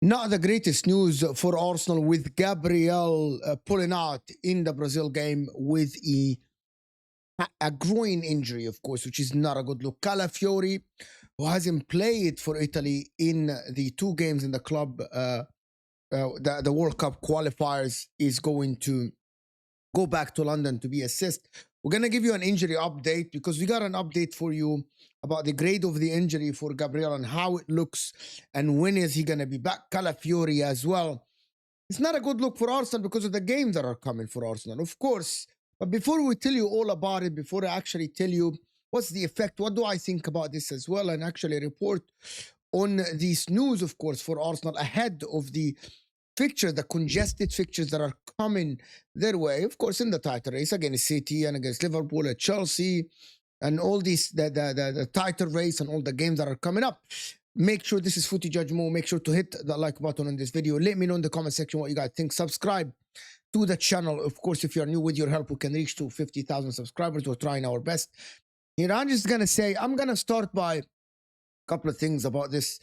Not the greatest news for Arsenal with Gabriel pulling out in the Brazil game with a groin injury, of course, which is not a good look. Calafiori, who hasn't played for Italy in the two games in the club, the World Cup qualifiers, is going to go back to London to be assessed. We're going to give you an injury update because we got an update for you about the grade of the injury for Gabriel and how it looks and when is he going to be back. Calafiori as well. It's not a good look for Arsenal because of the games that are coming for Arsenal, of course. But before we tell you all about it, before I actually tell you what's the effect, what do I think about this as well, and actually report on these news, of course, for Arsenal ahead of the fixtures, the congested fixtures that are coming their way, of course, in the title race against City and against Liverpool and Chelsea and all these, the title race and all the games that are coming up. Make sure this is Footy Judge Mo. Make sure to hit the like button on this video. Let me know in the comment section what you guys think. Subscribe to the channel. Of course, if you're new, with your help, we can reach to 50,000 subscribers. We're trying our best. Here, I'm just going to say, I'm going to start by a couple of things about this.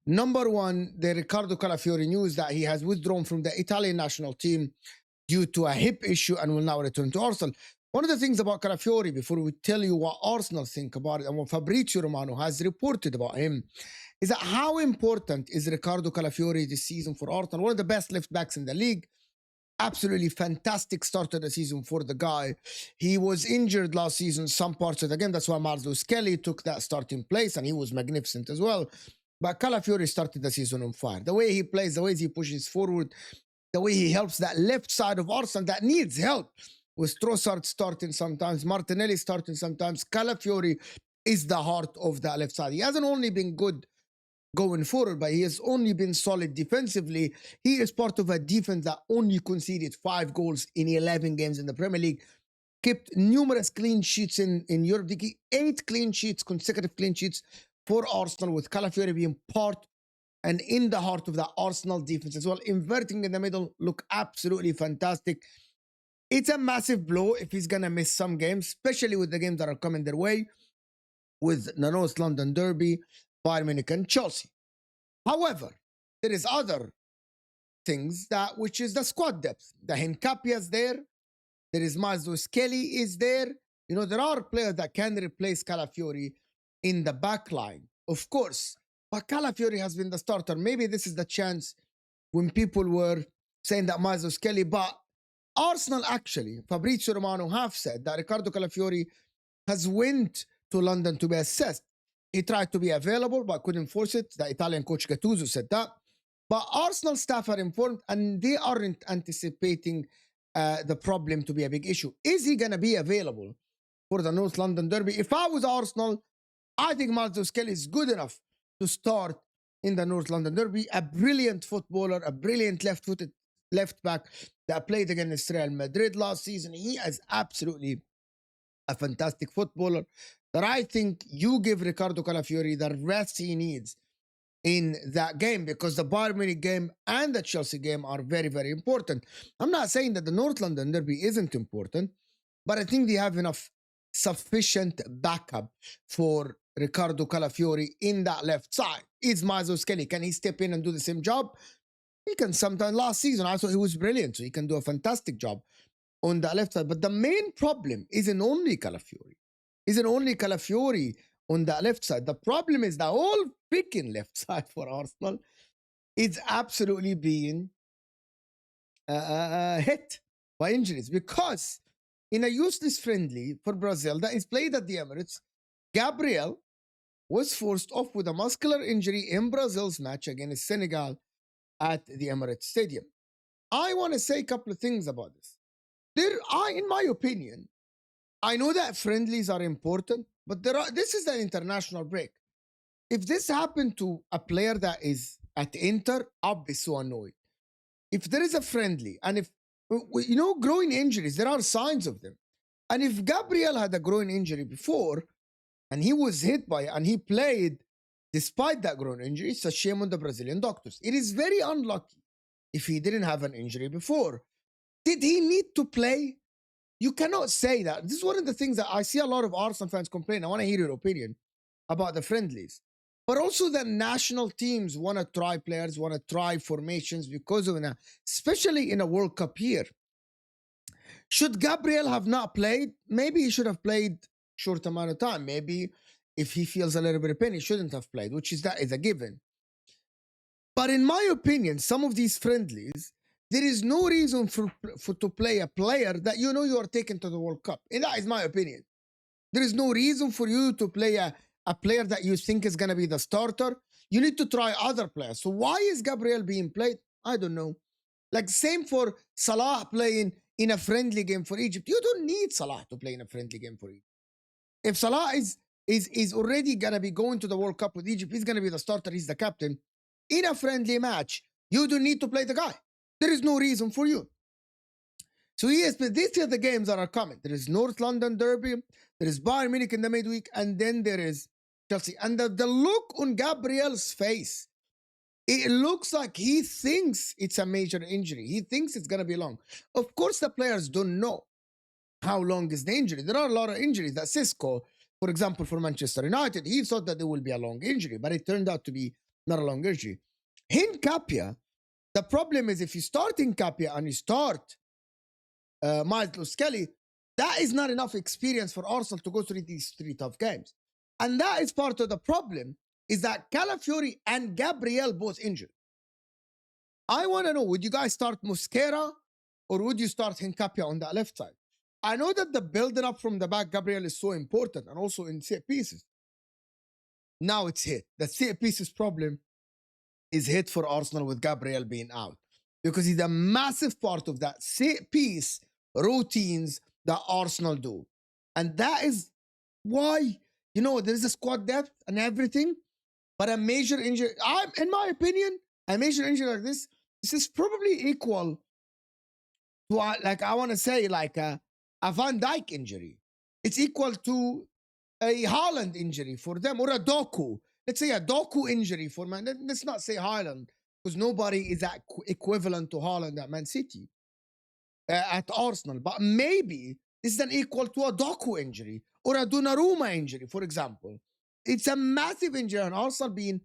Number one, the Riccardo Calafiori news that he has withdrawn from the Italian national team due to a hip issue and will now return to Arsenal. One of the things about Calafiori, before we tell you what Arsenal think about it and what Fabrizio Romano has reported about him, is that how important is Riccardo Calafiori this season for Arsenal? One of the best left backs in the league. Absolutely fantastic start of the season for the guy. He was injured last season, some parts of the game. That's why Marzo Kelly took that starting place, and he was magnificent as well. But Calafiori started the season on fire. The way he plays, the way he pushes forward, the way he helps that left side of Arsenal that needs help. With Trossard starting sometimes, Martinelli starting sometimes, Calafiori is the heart of that left side. He hasn't only been good going forward, but he has only been solid defensively. He is part of a defense that only conceded 5 goals in 11 games in the Premier League, kept numerous clean sheets in Europe. 8 clean sheets, consecutive clean sheets for Arsenal, with Calafiori being part and in the heart of the Arsenal defense as well. Inverting in the middle, look absolutely fantastic. It's a massive blow if he's going to miss some games, especially with the games that are coming their way, with the North London Derby, Bayern Munich and Chelsea. However, there is other things, that which is the squad depth. The Hincapie is there. There is Marzo Kelly is there. You know, there are players that can replace Calafiori in the back line, of course. But Calafiori has been the starter. Maybe this is the chance when people were saying that Marzo Kelly, but Arsenal actually, Fabrizio Romano have said that Riccardo Calafiori has went to London to be assessed. He tried to be available, but couldn't force it. The Italian coach Gattuso said that. But Arsenal staff are informed, and they aren't anticipating the problem to be a big issue. Is he going to be available for the North London Derby? If I was Arsenal, I think Marzo Kelly is good enough to start in the North London Derby. A brilliant footballer, a brilliant left-footed left back that played against Real Madrid last season. He is absolutely a fantastic footballer that I think you give Riccardo Calafiori the rest he needs in that game, because the Bayern Munich game and the Chelsea game are very, very important. I'm not saying that the North London Derby isn't important, but I think they have enough sufficient backup for Riccardo Calafiori in that left side. Is Marzo Kelly, can he step in and do the same job? He can sometimes. Last season, I thought he was brilliant, so he can do a fantastic job on the left side. But the main problem isn't only Calafiori. Isn't only Calafiori on the left side. The problem is the whole freaking left side for Arsenal is absolutely being hit by injuries, because in a useless friendly for Brazil that is played at the Emirates, Gabriel was forced off with a muscular injury in Brazil's match against Senegal at the Emirates Stadium. I want to say a couple of things about this. In my opinion, I know that friendlies are important, but this is an international break. If this happened to a player that is at Inter, I'll be so annoyed. If there is a friendly, and if, you know, groin injuries, there are signs of them. And if Gabriel had a groin injury before, and he was hit by it, and he played despite that groin injury, it's a shame on the Brazilian doctors. It is very unlucky if he didn't have an injury before. Did he need to play? You cannot say that. This is one of the things that I see a lot of Arsenal fans complain. I want to hear your opinion about the friendlies. but also the national teams want to try players, want to try formations because of that, especially in a World Cup year. Should Gabriel have not played? Maybe he should have played short amount of time. Maybe if he feels a little bit of pain, he shouldn't have played, which is a given. But in my opinion, some of these friendlies, there is no reason for to play a player that you know you are taking to the World Cup. And that is my opinion. There is no reason for you to play a player that you think is going to be the starter. You need to try other players. So why is Gabriel being played? I don't know. Like same for Salah playing in a friendly game for Egypt. You don't need Salah to play in a friendly game for Egypt. If Salah is already going to be going to the World Cup with Egypt, he's going to be the starter, he's the captain. In a friendly match, you don't need to play the guy. There is no reason for you. So yes, but these are the games that are coming. There is North London Derby, there is Bayern Munich in the midweek, and then there is Chelsea. And the look on Gabriel's face, it looks like he thinks it's a major injury. He thinks it's going to be long. Of course, the players don't know how long is the injury. There are a lot of injuries. That Cisco, for example, for Manchester United, he thought that there will be a long injury, but it turned out to be not a long injury. Hincapia, the problem is if you start Hincapia and you start Miles Kelly, that is not enough experience for Arsenal to go through these three tough games. And that is part of the problem, is that Calafiori and Gabriel both injured. I want to know, would you guys start Mosquera or would you start Hincapia on that left side? I know that the building up from the back, Gabriel, is so important, and also in set pieces. Now it's hit. The set pieces problem is hit for Arsenal with Gabriel being out, because he's a massive part of that set piece routines that Arsenal do. And that is why, you know, there's a squad depth and everything, but a major injury, in my opinion, a major injury like this is probably equal to, like, I want to say, like a Van Dijk injury. It's equal to a Haaland injury for them, or a Doku. Let's say a Doku injury for Man. Let's not say Haaland, because nobody is equivalent to Haaland at Man City, at Arsenal. But maybe this is an equal to a Doku injury or a Donnarumma injury, for example. It's a massive injury, and Arsenal being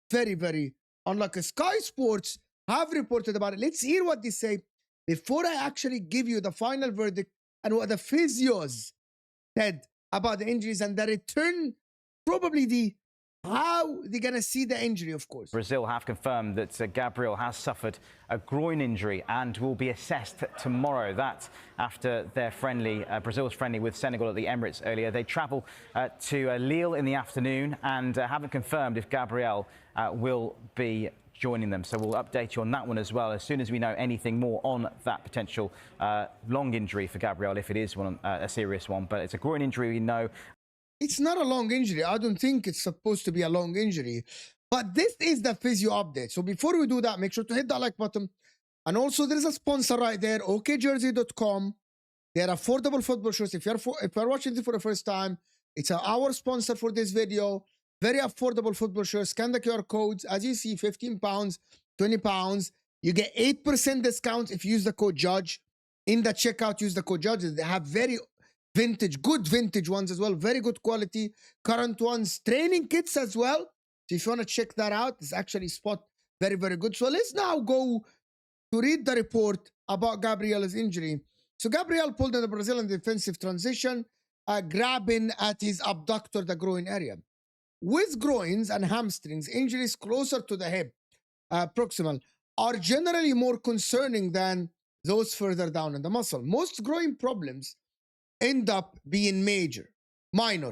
very, very unlucky. Sky Sports have reported about it. Let's hear what they say before I actually give you the final verdict and what the physios said about the injuries and the return, probably how they're going to see the injury, of course. Brazil have confirmed that Gabriel has suffered a groin injury and will be assessed tomorrow. That after their friendly, Brazil's friendly with Senegal at the Emirates earlier. They travel to Lille in the afternoon and haven't confirmed if Gabriel will be joining them. So we'll update you on that one as well as soon as we know anything more on that potential long injury for Gabriel, if it is one, a serious one. But it's a groin injury, we know. It's not a long injury. I don't think it's supposed to be a long injury. But this is the physio update. So before we do that, make sure to hit that like button. And also, there is a sponsor right there, okjersey.com. They're affordable football shirts. If you're watching this for the first time, it's our sponsor for this video. Very affordable football shirts. Scan the QR codes. As you see, £15, £20. You get 8% discount if you use the code JUDGE. In the checkout, use the code JUDGE. They have very good vintage ones as well. Very good quality. Current ones. Training kits as well. So if you want to check that out, it's actually spot very, very good. So let's now go to read the report about Gabriel's injury. So Gabriel pulled in the Brazilian defensive transition, grabbing at his abductor, the groin area. With groins and hamstrings, injuries closer to the hip, proximal, are generally more concerning than those further down in the muscle. Most groin problems end up being minor,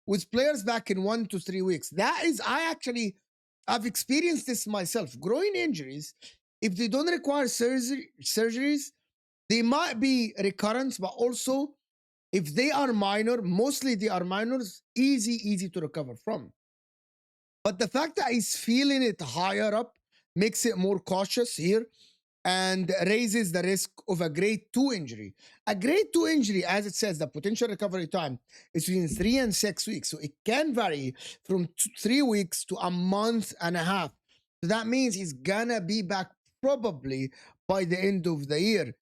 with players back in 1 to 3 weeks. That is, I've experienced this myself. Groin injuries, if they don't require surgeries, they might be recurrence, but also if they are minor, mostly they are minors, easy to recover from. But the fact that he's feeling it higher up makes it more cautious here and raises the risk of a grade 2 injury. A grade 2 injury, as it says, the potential recovery time is between 3 and 6 weeks. So it can vary from 3 weeks to a month and a half. So that means he's gonna be back probably by the end of the year.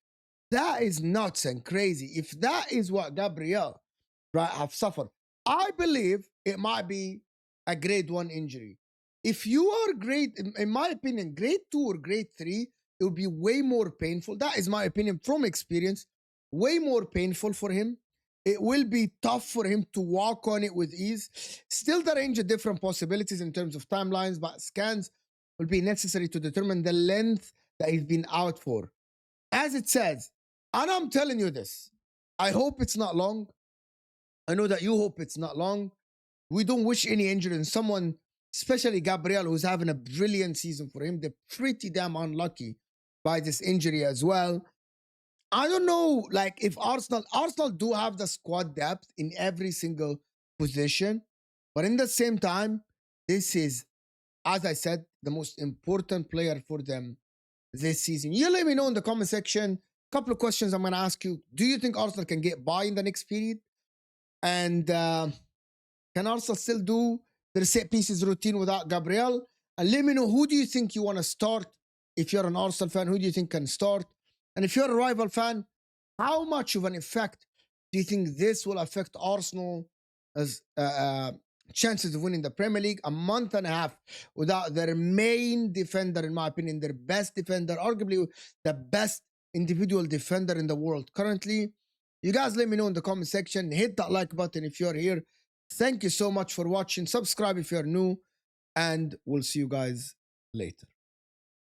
That is nuts and crazy. If that is what Gabriel, right, have suffered, I believe it might be a grade 1 injury. If you are in my opinion, grade 2 or grade 3, it would be way more painful. That is my opinion from experience. Way more painful for him. It will be tough for him to walk on it with ease. Still, the range of different possibilities in terms of timelines, but scans will be necessary to determine the length that he's been out for. As it says, and I'm telling you this, I hope it's not long. I know that you hope it's not long. We don't wish any injury in someone, especially Gabriel, who's having a brilliant season for him. They're pretty damn unlucky by this injury as well. I don't know, like if Arsenal do have the squad depth in every single position, but in the same time, this is, as I said, the most important player for them this season. You let me know in the comment section. A couple of questions I'm going to ask you. Do you think Arsenal can get by in the next period? And can Arsenal still do their set pieces routine without Gabriel? And let me know, who do you think you want to start? If you're an Arsenal fan, who do you think can start? And if you're a rival fan, how much of an effect do you think this will affect Arsenal's chances of winning the Premier League? A month and a half without their main defender, in my opinion, their best defender, arguably the best individual defender in the world currently. You guys let me know in the comment section. Hit that like button if you're here. Thank you so much for watching. Subscribe if you're new. And we'll see you guys later.